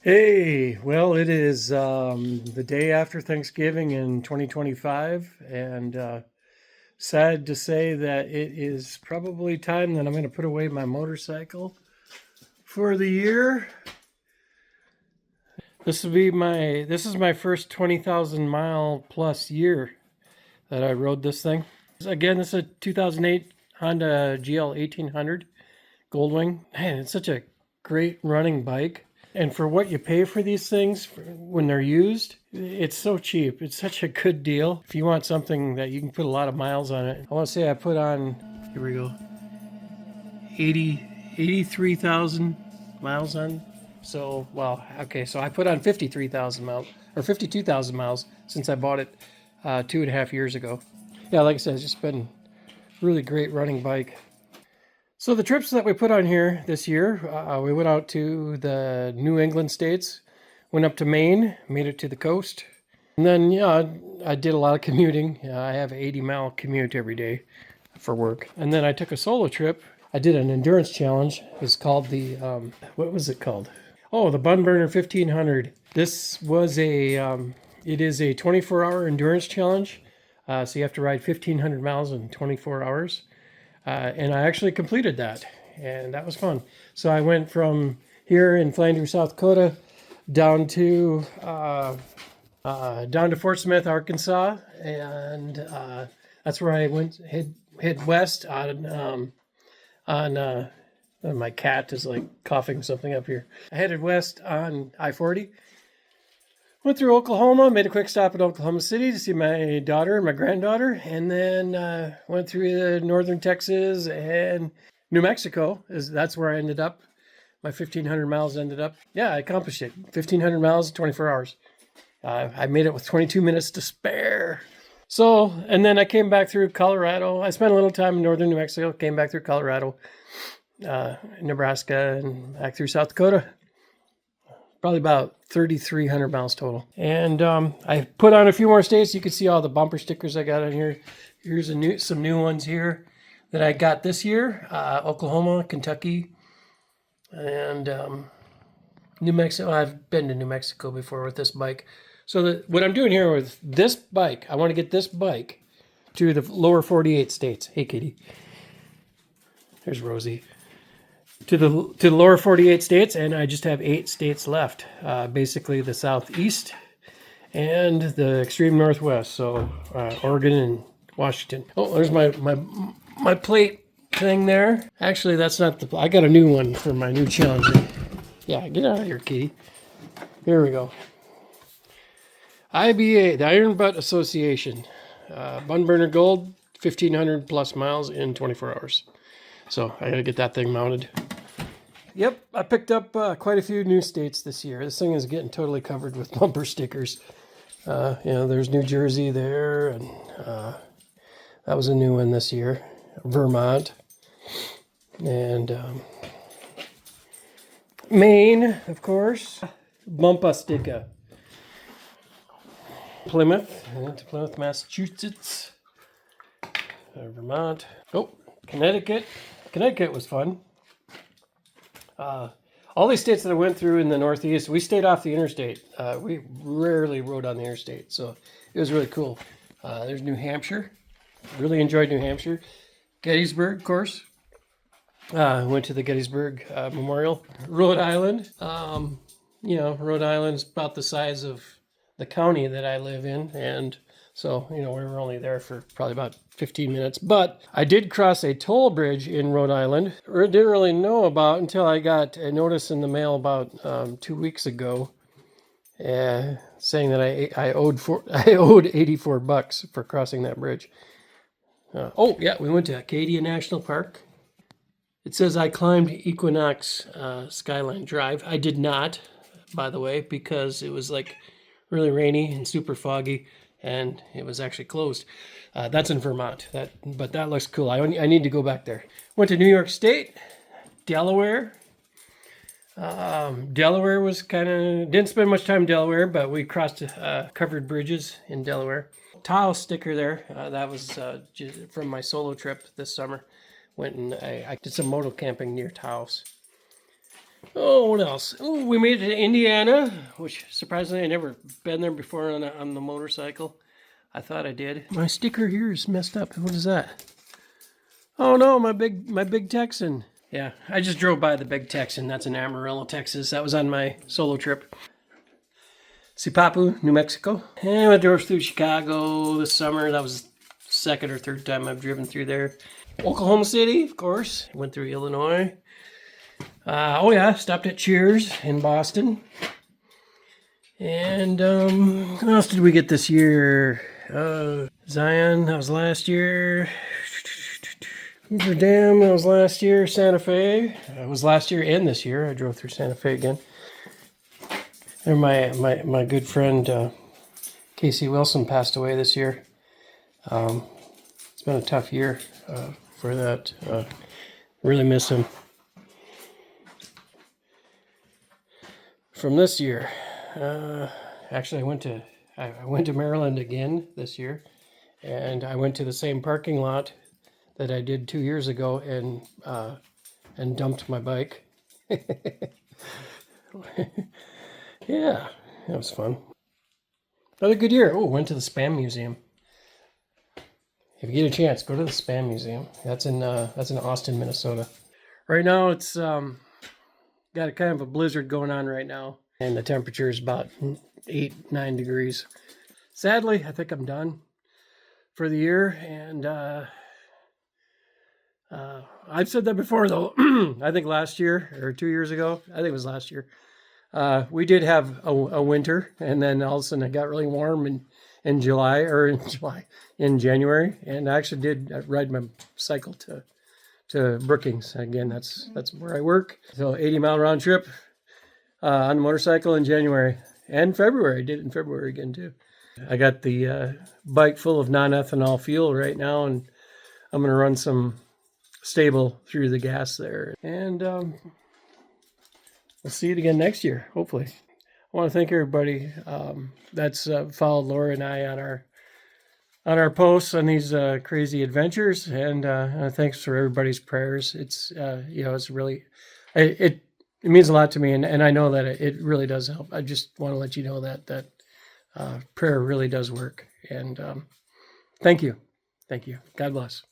Hey, well, it is the day after Thanksgiving in 2025, and sad to say that it is probably time that I'm going to put away my motorcycle for the year. This is my first 20,000 mile plus year that I rode this thing. Again, this is a 2008 Honda GL1800 Goldwing. Man, it's such a great running bike. And for what you pay for these things when they're used, it's so cheap. It's such a good deal. If you want something that you can put a lot of miles on it. I want to say I put on, here we go, 83,000 miles on. So, well, okay, so I put on 53,000 miles, or 52,000 miles since I bought it 2.5 years ago. Yeah, like I said, it's just been a really great running bike. So the trips that we put on here this year, we went out to the New England states, went up to Maine, made it to the coast. And then, yeah, I did a lot of commuting. I have an 80-mile commute every day for work. And then I took a solo trip. I did an endurance challenge. It was called the, what was it called? Oh, the Bun Burner 1500. This was it is a 24-hour endurance challenge. So you have to ride 1,500 miles in 24 hours. And I actually completed that, and that was fun. So I went from here in Flanders, South Dakota, down to Fort Smith, Arkansas, and that's where I went. Head west on my cat is like coughing something up here. I headed west on I-40. Went through Oklahoma, made a quick stop at Oklahoma City to see my daughter and my granddaughter, and then went through northern Texas and New Mexico. That's where I ended up. My 1,500 miles ended up. Yeah, I accomplished it. 1,500 miles, 24 hours. I made it with 22 minutes to spare. So, and then I came back through Colorado. I spent a little time in northern New Mexico, came back through Colorado, Nebraska, and back through South Dakota. Probably about 3,300 miles total. And I put on a few more states. You can see all the bumper stickers I got on here. Here's some new ones here that I got this year. Oklahoma, Kentucky, and New Mexico. I've been to New Mexico before with this bike. So what I'm doing here with this bike, I want to get this bike to the lower 48 states. Hey, kitty. There's Rosie. To the lower 48 states, and I just have 8 states left. Basically the southeast and the extreme northwest. So Oregon and Washington. Oh, there's my plate thing there. Actually, that's not the. I got a new one for my new challenge. Yeah, get out of here, kitty. Here we go. IBA, the Iron Butt Association, Bun Burner Gold, 1,500 plus miles in 24 hours. So I gotta get that thing mounted. Yep, I picked up quite a few new states this year. This thing is getting totally covered with bumper stickers. There's New Jersey there, and that was a new one this year. Vermont, and Maine, of course. Bumpa Sticka. Plymouth, I went to Plymouth, Massachusetts. Vermont. Oh, Connecticut. Connecticut was fun. All these states that I went through in the Northeast, we stayed off the interstate. We rarely rode on the interstate, so it was really cool. There's New Hampshire. Really enjoyed New Hampshire. Gettysburg, of course. Went to the Gettysburg Memorial. Rhode Island. Rhode Island's about the size of the county that I live in, and so, we were only there for probably about 15 minutes. But I did cross a toll bridge in Rhode Island. I didn't really know about until I got a notice in the mail about 2 weeks ago saying that I owed 84 bucks for crossing that bridge. We went to Acadia National Park. It says I climbed Equinox Skyline Drive. I did not, by the way, because it was like really rainy and super foggy, and it was actually closed. That's in Vermont. But that looks cool. I need to go back there. Went to New York State, Delaware. Delaware was didn't spend much time in Delaware, but we crossed covered bridges in Delaware. Tahoe sticker there. That was just from my solo trip this summer. Went and I did some moto camping near Taos. Oh, what else? Oh, we made it to Indiana, which surprisingly I never been there before on the motorcycle. I thought I did. My sticker here is messed up. What is that? Oh no, my big Texan. Yeah, I just drove by the big Texan. That's in Amarillo, Texas. That was on my solo trip. Sipapu, New Mexico. And I drove through Chicago this summer. That was the second or third time I've driven through there. Oklahoma City, of course. Went through Illinois. Oh yeah, stopped at Cheers in Boston. And what else did we get this year? Zion, that was last year. Hoover Dam, that was last year. Santa Fe, that was last year and this year. I drove through Santa Fe again. And my good friend Casey Wilson passed away this year. It's been a tough year for that. Really miss him. From this year, actually I went to Maryland again this year, and I went to the same parking lot that I did 2 years ago and dumped my bike. Yeah, that was fun. Another good year. Oh, went to the Spam Museum. If you get a chance, go to the Spam Museum. That's in Austin, Minnesota. Right now it's got a kind of a blizzard going on right now, and the temperature is about 8-9 degrees. Sadly, I think I'm done for the year, and I've said that before though. I think last year or 2 years ago, I think it was last year, we did have a winter, and then all of a sudden it got really warm in January, and I actually did ride my cycle to Brookings. Again, that's where I work. So 80-mile round trip on the motorcycle in January and February. I did it in February again too. I got the bike full of non-ethanol fuel right now, and I'm going to run some stable through the gas there. And we'll see it again next year, hopefully. I want to thank everybody that's followed Laura and I on our posts on these crazy adventures, and thanks for everybody's prayers. It's it's really it means a lot to me, and I know that it really does help. I just want to let you know that prayer really does work, and thank you. God bless.